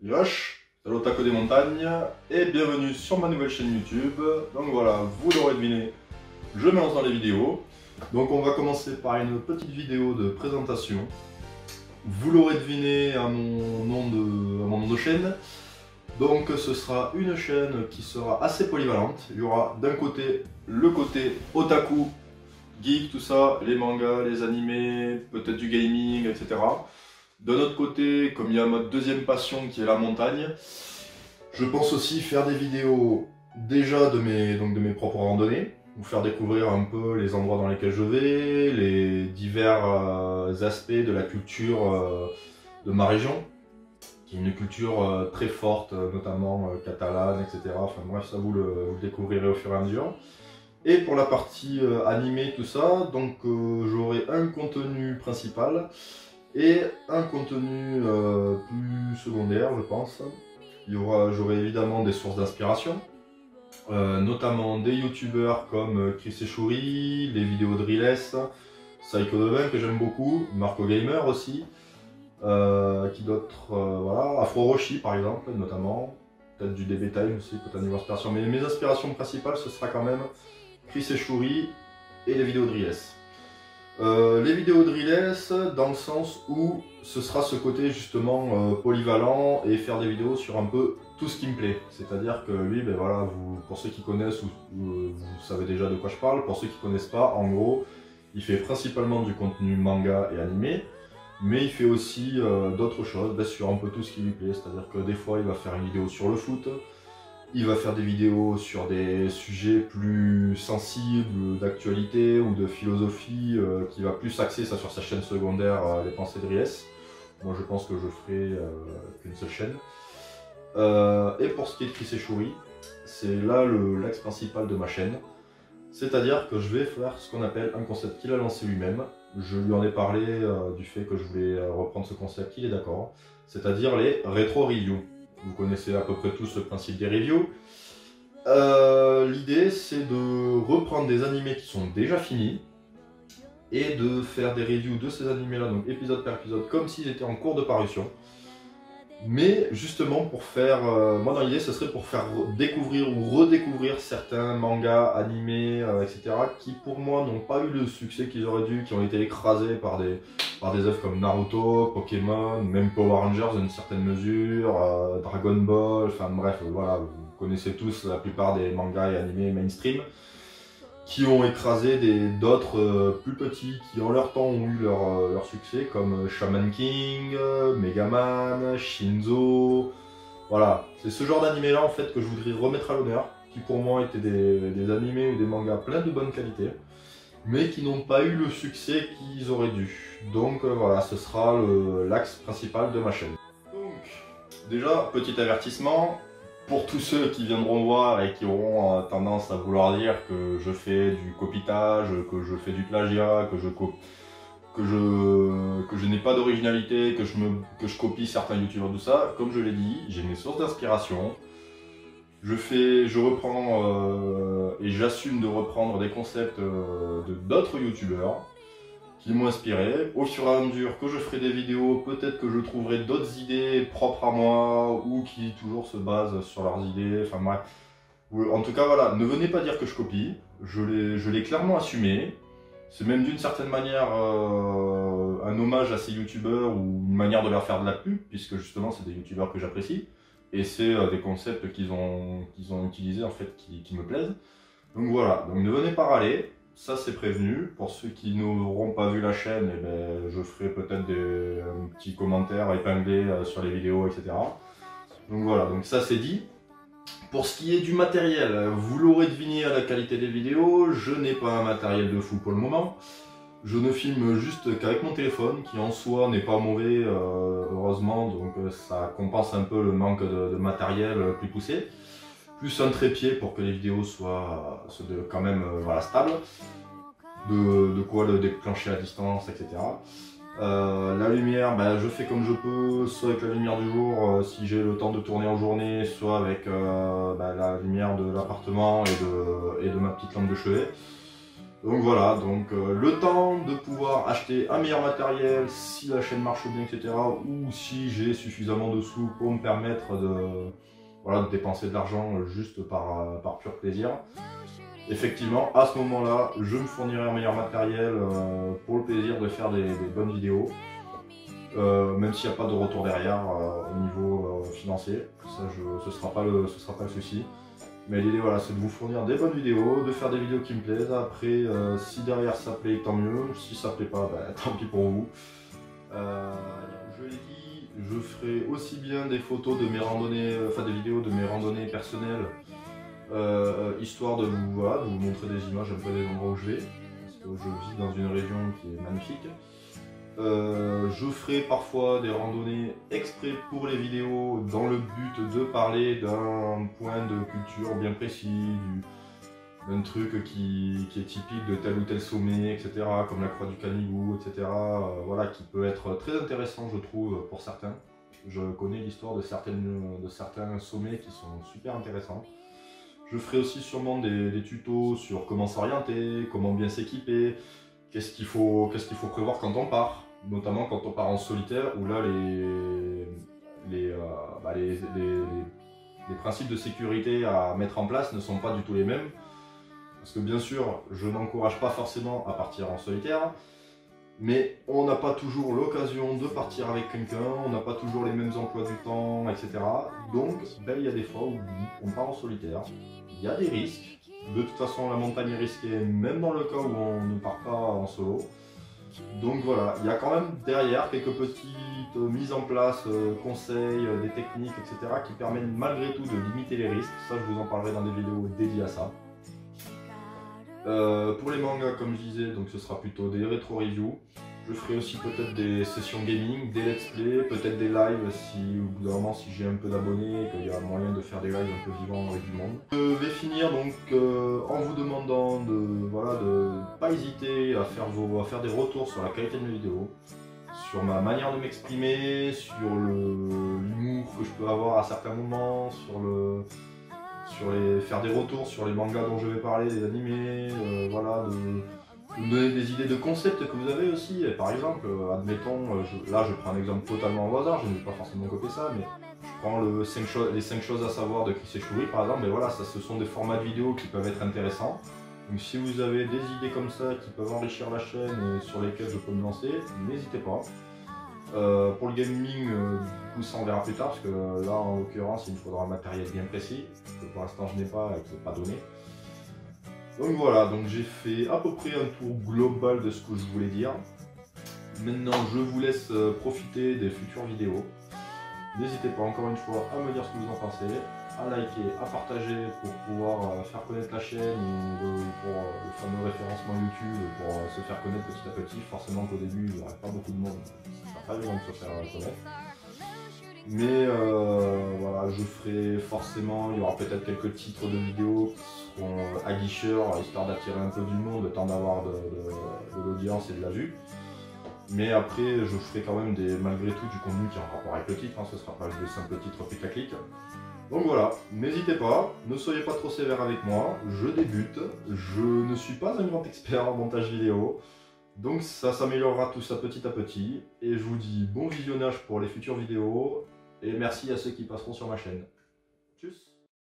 Yosh, c'est l'Otaku des montagnes et bienvenue sur ma nouvelle chaîne YouTube. Donc voilà, vous l'aurez deviné, je me lance dans les vidéos. Donc on va commencer par une petite vidéo de présentation. Vous l'aurez deviné à mon nom de chaîne. Donc ce sera une chaîne qui sera assez polyvalente. Il y aura d'un côté le côté otaku, geek, tout ça, les mangas, les animés, peut-être du gaming, etc. De notre côté, comme il y a ma deuxième passion qui est la montagne, je pense aussi faire des vidéos déjà de mes propres randonnées, vous faire découvrir un peu les endroits dans lesquels je vais, les divers aspects de la culture de ma région, qui est une culture très forte, notamment catalane, etc. Enfin bref, ça vous le découvrirez au fur et à mesure. Et pour la partie animée, tout ça, donc j'aurai un contenu principal et un contenu plus secondaire, je pense. J'aurai évidemment des sources d'inspiration, notamment des youtubeurs comme Chris et Shuri, les vidéos de Riles, Psycho Devin que j'aime beaucoup, Marco Gamer aussi, qui d'autres, voilà, Afro Roshi par exemple, notamment, peut-être du DB Time aussi, peut-être niveau inspiration, mais mes inspirations principales ce sera quand même Chris et Shuri et les vidéos de Riles. Les vidéos de Riles dans le sens où ce sera ce côté justement polyvalent et faire des vidéos sur un peu tout ce qui me plaît. C'est-à-dire que lui, ben voilà, pour ceux qui connaissent, vous savez déjà de quoi je parle. Pour ceux qui ne connaissent pas, en gros, il fait principalement du contenu manga et animé, mais il fait aussi d'autres choses, ben, sur un peu tout ce qui lui plaît. C'est-à-dire que des fois, il va faire une vidéo sur le foot. Il va faire des vidéos sur des sujets plus sensibles, d'actualité ou de philosophie, qui va plus axer ça sur sa chaîne secondaire, les pensées de Ries. Moi je pense que je ferai qu'une seule chaîne. Et pour ce qui est de Chris et Shuri, c'est là l'axe principal de ma chaîne. C'est-à-dire que je vais faire ce qu'on appelle un concept qu'il a lancé lui-même. Je lui en ai parlé du fait que je voulais reprendre ce concept, il est d'accord. C'est-à-dire les rétro-reviews. Vous connaissez à peu près tous le principe des reviews. L'idée c'est de reprendre des animés qui sont déjà finis et de faire des reviews de ces animés là, donc épisode par épisode, comme s'ils étaient en cours de parution. Mais justement pour faire, moi dans l'idée ce serait pour faire découvrir ou redécouvrir certains mangas, animés, etc. qui pour moi n'ont pas eu le succès qu'ils auraient dû, qui ont été écrasés par des œuvres comme Naruto, Pokémon, même Power Rangers dans une certaine mesure, Dragon Ball, enfin bref, voilà, vous connaissez tous la plupart des mangas et animés mainstream, qui ont écrasé d'autres plus petits qui en leur temps ont eu leur succès, comme Shaman King, Megaman, Shinzo. Voilà, c'est ce genre d'animé là en fait que je voudrais remettre à l'honneur, qui pour moi étaient des animés ou des mangas pleins de bonne qualité, mais qui n'ont pas eu le succès qu'ils auraient dû. Donc voilà, ce sera l'axe principal de ma chaîne. Donc, déjà, petit avertissement, pour tous ceux qui viendront voir et qui auront tendance à vouloir dire que je fais du copitage, que je fais du plagiat, que je n'ai pas d'originalité, que je copie certains youtubeurs, tout ça, comme je l'ai dit, j'ai mes sources d'inspiration. Je reprends et j'assume de reprendre des concepts de d'autres youtubeurs qui m'ont inspiré. Au fur et à mesure que je ferai des vidéos, peut-être que je trouverai d'autres idées propres à moi ou qui toujours se basent sur leurs idées, enfin bref. En tout cas voilà, ne venez pas dire que je copie, je l'ai clairement assumé. C'est même d'une certaine manière un hommage à ces youtubeurs ou une manière de leur faire de la pub, puisque justement c'est des youtubeurs que j'apprécie. Et c'est des concepts qu'ils ont utilisés en fait qui me plaisent. Donc voilà, donc ne venez pas râler. Ça c'est prévenu. Pour ceux qui n'auront pas vu la chaîne, eh ben, je ferai peut-être un petit commentaire épinglé sur les vidéos, etc. Donc voilà, donc ça c'est dit. Pour ce qui est du matériel, vous l'aurez deviné à la qualité des vidéos, je n'ai pas un matériel de fou pour le moment. Je ne filme juste qu'avec mon téléphone, qui en soi n'est pas mauvais, heureusement, donc ça compense un peu le manque de matériel plus poussé. Plus un trépied pour que les vidéos soient quand même voilà, stables, de quoi le déclencher à distance, etc. La lumière, ben, je fais comme je peux, soit avec la lumière du jour si j'ai le temps de tourner en journée, soit avec ben, la lumière de l'appartement et de ma petite lampe de chevet. Donc voilà, le temps de pouvoir acheter un meilleur matériel si la chaîne marche bien, etc. Ou si j'ai suffisamment de sous pour me permettre de dépenser de l'argent juste par pur plaisir. Effectivement, à ce moment-là, je me fournirai un meilleur matériel pour le plaisir de faire des bonnes vidéos. Même s'il n'y a pas de retour derrière au niveau financier, ça ce ne sera pas le souci. Mais l'idée voilà, c'est de vous fournir des bonnes vidéos, de faire des vidéos qui me plaisent. Après, si derrière ça plaît, tant mieux. Si ça plaît pas, bah, tant pis pour vous. Je l'ai dit, je ferai aussi bien des photos de mes randonnées, enfin des vidéos de mes randonnées personnelles, histoire de vous montrer des images un peu des endroits où je vais, parce que je vis dans une région qui est magnifique. Je ferai parfois des randonnées exprès pour les vidéos dans le but de parler d'un point de culture bien précis, d'un truc qui est typique de tel ou tel sommet, etc. comme la croix du Canigou, etc. Voilà, qui peut être très intéressant je trouve pour certains. Je connais l'histoire de certains sommets qui sont super intéressants. Je ferai aussi sûrement des tutos sur comment s'orienter, comment bien s'équiper, qu'est-ce qu'il faut prévoir quand on part, notamment quand on part en solitaire, où là les principes de sécurité à mettre en place ne sont pas du tout les mêmes. Parce que bien sûr, je n'encourage pas forcément à partir en solitaire, mais on n'a pas toujours l'occasion de partir avec quelqu'un, on n'a pas toujours les mêmes emplois du temps, etc. Donc, il y a des fois où on part en solitaire, il y a des risques. De toute façon, la montagne est risquée, même dans le cas où on ne part pas en solo. Donc voilà, il y a quand même derrière quelques petites mises en place, conseils, des techniques, etc. qui permettent malgré tout de limiter les risques. Ça, je vous en parlerai dans des vidéos dédiées à ça. Pour les mangas, comme je disais, donc ce sera plutôt des rétro-reviews. Je ferai aussi peut-être des sessions gaming, des let's play, peut-être des lives si au bout d'un moment si j'ai un peu d'abonnés et qu'il y a moyen de faire des lives un peu vivants avec du monde. Je vais finir donc en vous demandant de pas hésiter à faire des retours sur la qualité de mes vidéos, sur ma manière de m'exprimer, sur l'humour que je peux avoir à certains moments, faire des retours sur les mangas dont je vais parler, les animés, de me donner des idées de concepts que vous avez aussi. Et par exemple, admettons, là je prends un exemple totalement au hasard, je ne vais pas forcément copier ça, mais je prends les 5 choses à savoir de Chris et Chouri par exemple, et voilà, ça ce sont des formats de vidéos qui peuvent être intéressants. Donc si vous avez des idées comme ça qui peuvent enrichir la chaîne et sur lesquelles je peux me lancer, n'hésitez pas. Pour le gaming, du coup ça on verra plus tard, parce que là en l'occurrence il me faudra un matériel bien précis, que pour l'instant je n'ai pas et qui n'est pas donné. Donc voilà, donc j'ai fait à peu près un tour global de ce que je voulais dire. Maintenant je vous laisse profiter des futures vidéos. N'hésitez pas encore une fois à me dire ce que vous en pensez, à liker, à partager pour pouvoir faire connaître la chaîne ou pour le fameux référencement YouTube, pour se faire connaître petit à petit. Forcément qu'au début il n'y aurait pas beaucoup de monde, ça sera pas évident de se faire connaître. Mais voilà, je ferai forcément, il y aura peut-être quelques titres de vidéos qui seront aguicheurs, histoire d'attirer un peu du monde, le temps d'avoir de l'audience et de la vue. Mais après, je ferai quand même malgré tout du contenu qui est en rapport avec le titre, ce ne sera pas de simples titres clic-clic. Donc voilà, n'hésitez pas, ne soyez pas trop sévère avec moi, je débute, je ne suis pas un grand expert en montage vidéo. Donc ça s'améliorera tout ça petit à petit, et je vous dis bon visionnage pour les futures vidéos, et merci à ceux qui passeront sur ma chaîne. Tchuss.